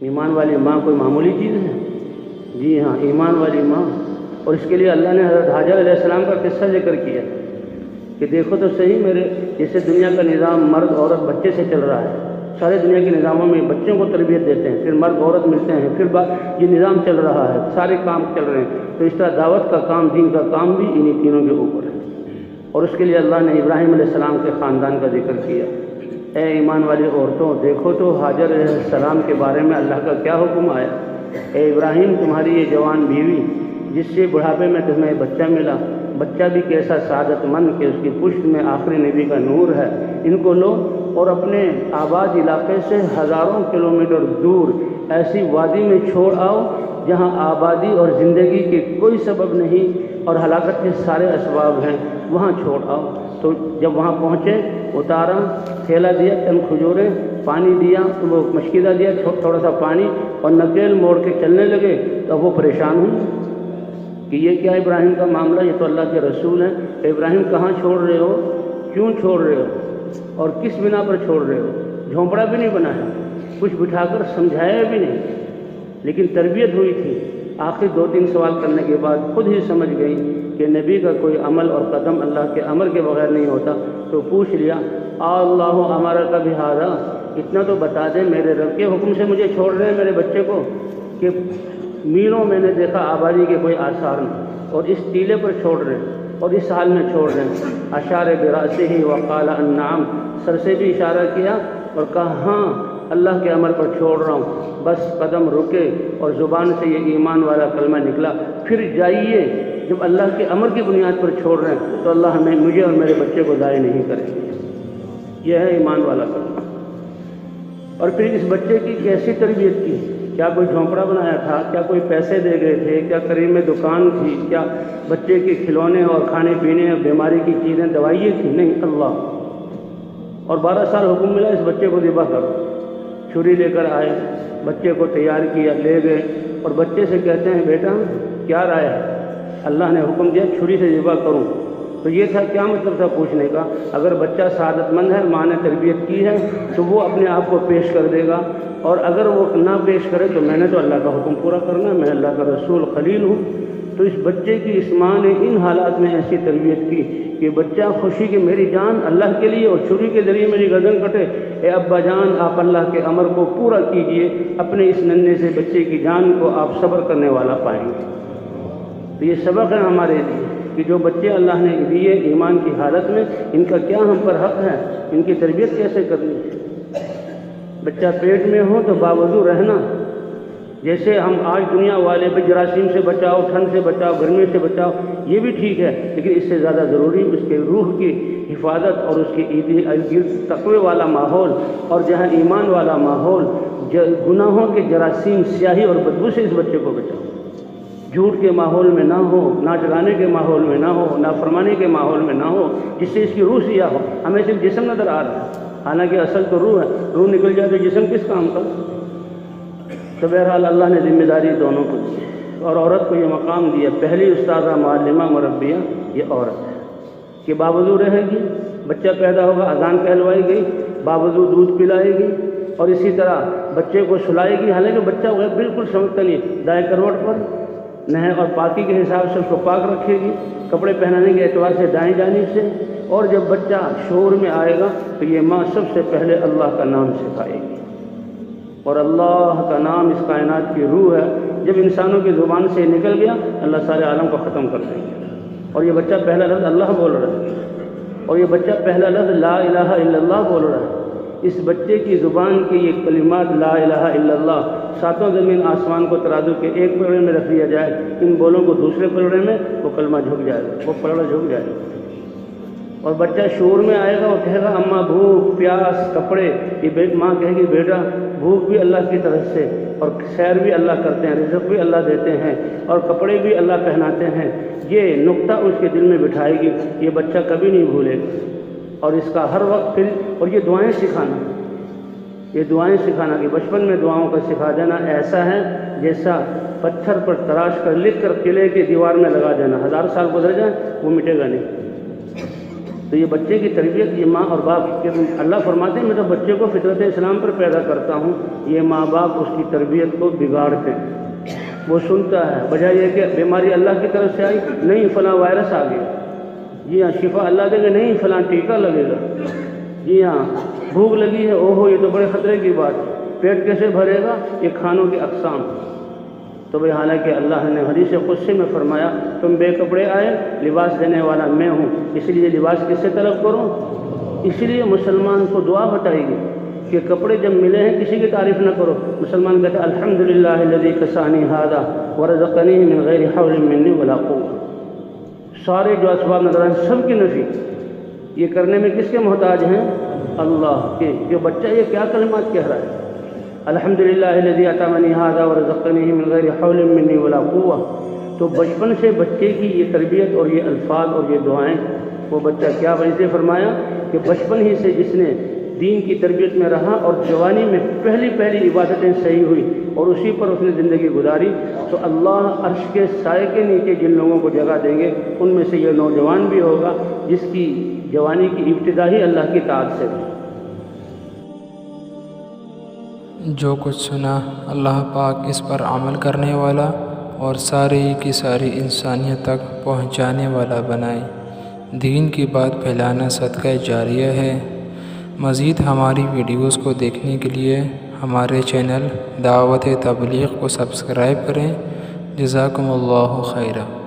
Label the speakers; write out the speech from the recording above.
Speaker 1: ایمان والی ماں کوئی معمولی چیز ہے؟ جی ہاں، ایمان والی ماں. اور اس کے لیے اللہ نے حضرت حاجر علیہ السلام کا قصہ ذکر کیا کہ دیکھو تو صحیح، میرے جیسے دنیا کا نظام مرد عورت بچے سے چل رہا ہے، سارے دنیا کے نظاموں میں بچوں کو تربیت دیتے ہیں، پھر مرد عورت ملتے ہیں، پھر یہ نظام چل رہا ہے، سارے کام چل رہے ہیں. تو اس طرح دعوت کا کام، دین کا کام بھی انہی تینوں کے اوپر ہے. اور اس کے لیے اللہ نے ابراہیم علیہ السلام کے خاندان کا ذکر کیا. اے ایمان والی عورتوں، دیکھو تو حاجر علیہ السلام کے بارے میں اللہ کا کیا حکم آیا. اے ابراہیم، تمہاری یہ جوان بیوی جس سے بڑھاپے میں تمہیں بچہ ملا، بچہ بھی کیسا سعادت مند کہ اس کی پشت میں آخری نبی کا نور ہے، ان کو لو اور اپنے آباد علاقے سے ہزاروں کلومیٹر دور ایسی وادی میں چھوڑ آؤ جہاں آبادی اور زندگی کے کوئی سبب نہیں اور ہلاکت کے سارے اسباب ہیں، وہاں چھوڑ آؤ. تو جب وہاں پہنچے، اتارا، تھیلا دیا، چند کھجوریں، پانی دیا، تو وہ مشکیزہ دیا، تھوڑا سا پانی، اور نکیل موڑ کے چلنے لگے. تو وہ پریشان ہوئی کہ یہ کیا ابراہیم کا معاملہ، یہ تو اللہ کے رسول ہیں. ابراہیم کہاں چھوڑ رہے ہو، کیوں چھوڑ رہے ہو، اور کس بنا پر چھوڑ رہے ہو؟ جھونپڑا بھی نہیں بنایا، کچھ بٹھا کر سمجھایا بھی نہیں، لیکن تربیت ہوئی تھی. آخر 2-3 سوال کرنے کے بعد خود ہی سمجھ گئی کہ نبی کا کوئی عمل اور قدم اللہ کے امر کے بغیر نہیں ہوتا. تو پوچھ لیا، اللہ ہمارا کا بہذا، اتنا تو بتا دیں میرے رب کے حکم سے مجھے چھوڑ رہے ہیں میرے بچے کو، کہ میلوں میں نے دیکھا آبادی کے کوئی آثار نہیں، اور اس ٹیلے پر چھوڑ رہے ہیں اور اس حال میں چھوڑ رہے ہیں. اشار براسہ وقال النعم، سر سے بھی اشارہ کیا اور کہا ہاں اللہ کے امر پر چھوڑ رہا ہوں. بس قدم رکے اور زبان سے یہ ایمان والا کلمہ نکلا. پھر جائیے، جب اللہ کے امر کی بنیاد پر چھوڑ رہے ہیں تو اللہ مجھے اور میرے بچے کو ضائع نہیں کرے گا. یہ ہے ایمان والا کلمہ. اور پھر اس بچے کی کیسی تربیت کی؟ کیا کوئی جھونپڑا بنایا تھا؟ کیا کوئی پیسے دے گئے تھے؟ کیا قریب میں دکان تھی؟ کیا بچے کے کھلونے اور کھانے پینے اور بیماری کی چیزیں، دوائیں تھیں؟ نہیں، اللہ. اور 12 سال حکم ملا اس بچے کو ذبح کرو. چھری لے کر آئے، بچے کو تیار کیا، لے گئے اور بچے سے کہتے ہیں بیٹا کیا رائے ہے؟ اللہ نے حکم دیا چھری سے ذبح کروں. تو یہ تھا، کیا مطلب تھا پوچھنے کا؟ اگر بچہ سعادت مند ہے، ماں نے تربیت کی ہے، تو وہ اپنے آپ کو پیش کر دے گا، اور اگر وہ نہ پیش کرے تو میں نے تو اللہ کا حکم پورا کرنا ہے، میں اللہ کا رسول خلیل ہوں. تو اس بچے کی اس ماں نے ان حالات میں ایسی تربیت کی کہ بچہ خوشی کہ میری جان اللہ کے لیے اور چھری کے ذریعے میری گردن کٹے. اے ابا جان، آپ اللہ کے امر کو پورا کیجئے، اپنے اس ننھے سے بچے کی جان کو آپ صبر کرنے والا پائیں گے. تو یہ سبق ہے ہمارے لیے کہ جو بچے اللہ نے دیے ایمان کی حالت میں، ان کا کیا ہم پر حق ہے، ان کی تربیت کیسے کرنی ہے. بچہ پیٹ میں ہو تو باوضو رہنا. جیسے ہم آج دنیا والے بھی جراثیم سے بچاؤ، ٹھنڈ سے بچاؤ، گرمی سے بچاؤ، یہ بھی ٹھیک ہے، لیکن اس سے زیادہ ضروری اس کے روح کی حفاظت اور اس کی تقوی والا ماحول، اور جہاں ایمان والا ماحول، گناہوں کے جراثیم، سیاہی اور بدبو سے اس بچے کو بچاؤ. جھوٹ کے ماحول میں نہ ہو، ناچ گانے کے ماحول میں نہ ہو، نافرمانی کے ماحول میں نہ ہو جس سے اس کی روح سیاہ ہو. ہمیں صرف جسم نظر آ رہا ہے، حالانکہ اصل تو روح ہے. روح نکل جائے تو جسم کس کام کا؟ تو بہرحال اللہ نے ذمہ داری دونوں کو دی اور عورت کو یہ مقام دیا. پہلی استاذہ، معلمہ، مربیہ یہ عورت ہے کہ باوضو رہے گی، بچہ پیدا ہوگا، اذان کہلوائی گئی، باوضو دودھ پلائے گی، اور اسی طرح بچے کو سلائے گی. حالانکہ بچہ وہ بالکل سمجھتا نہیں، دائیں کروٹ پر نہر اور پاکی کے حساب سے اس کو پاک رکھے گی، کپڑے پہنانے کے اعتبار سے دائیں جانب سے. اور جب بچہ شعور میں آئے گا تو یہ ماں سب سے پہلے اللہ کا نام سکھائے گی، اور اللہ کا نام اس کائنات کی روح ہے. جب انسانوں کی زبان سے نکل گیا، اللہ سارے عالم کو ختم کر دیں گے. اور یہ بچہ پہلا لفظ اللہ بول رہا ہے، اور یہ بچہ پہلا لفظ لا الہ الا اللہ بول رہا ہے. اس بچے کی زبان کے یہ کلمات لا الہ الا اللہ، 7 زمین آسمان کو ترازو کے ایک پلڑے میں رکھ دیا جائے، ان بولوں کو دوسرے پلڑے میں، وہ کلمہ جھک جائے گا، وہ پلڑا جھک جائے گا. اور بچہ شعور میں آئے گا، وہ کہے گا اماں بھوک، پیاس، کپڑے. یہ ماں کہے گی بیٹا بھوک بھی اللہ کی طرف سے، اور سیر بھی اللہ کرتے ہیں، رزق بھی اللہ دیتے ہیں، اور کپڑے بھی اللہ پہناتے ہیں. یہ نقطہ اس کے دل میں بٹھائے گی، یہ بچہ کبھی نہیں بھولے گا. اور اس کا ہر وقت پھر، اور یہ دعائیں سکھانا، یہ دعائیں سکھانا کہ بچپن میں دعاؤں کا سکھا دینا ایسا ہے جیسا پتھر پر تراش کر لکھ کر قلعے کی دیوار میں لگا دینا. 1000 سال گزر جائیں وہ مٹے گا نہیں. تو یہ بچے کی تربیت یہ ماں اور باپ کے، اللہ فرماتے ہیں میں تو بچے کو فطرت اسلام پر پیدا کرتا ہوں، یہ ماں باپ اس کی تربیت کو بگاڑتے ہیں۔ وہ سنتا ہے بجائے یہ کہ بیماری اللہ کی طرف سے آئی، نہیں فلاں وائرس آ گیا، جی ہاں شفا اللہ دے گا، نہیں فلاں ٹیکہ لگے گا، جی ہاں بھوک لگی ہے، اوہو یہ تو بڑے خطرے کی بات ہے، پیٹ کیسے بھرے گا، یہ کھانوں کی اقسام۔ تو بھئی حالانکہ اللہ نے حدیث قدسی میں فرمایا تم بے کپڑے آئے، لباس دینے والا میں ہوں، اس لیے لباس کس سے طلب کرو؟ اس لیے مسلمان کو دعا بتائے گی کہ کپڑے جب ملے ہیں کسی کی تعریف نہ کرو، مسلمان کہتے ہیں الحمدللہ الذی کسانی ھذا ورزقنی من غیر حول منی ولا قوة۔ سارے جو اسباب نظر آئیں سب کی نفی، یہ کرنے میں کس کے محتاج ہیں؟ اللہ کے۔ جو بچہ یہ کیا کلمات کہہ رہا ہے، الحمدللہ الذی اطعمنی ھذا ورزقنی من غیر حول منی ولا قوة۔ تو بچپن سے بچے کی یہ تربیت اور یہ الفاظ اور یہ دعائیں، وہ بچہ کیا ویسے فرمایا کہ بچپن ہی سے جس نے دین کی تربیت میں رہا اور جوانی میں پہلی عبادتیں صحیح ہوئی اور اسی پر اس نے زندگی گزاری، تو اللہ عرش کے سائے کے نیچے جن لوگوں کو جگہ دیں گے ان میں سے یہ نوجوان بھی ہوگا جس کی جوانی کی ابتدا ہی اللہ کی طاعت سے ہوئی۔
Speaker 2: جو کچھ سنا اللہ پاک اس پر عمل کرنے والا اور ساری کی ساری انسانیت تک پہنچانے والا بنائے۔ دین کی بات پھیلانا صدقہ جاریہ ہے۔ مزید ہماری ویڈیوز کو دیکھنے کے لیے ہمارے چینل دعوت تبلیغ کو سبسکرائب کریں۔ جزاکم اللہ خیرہ۔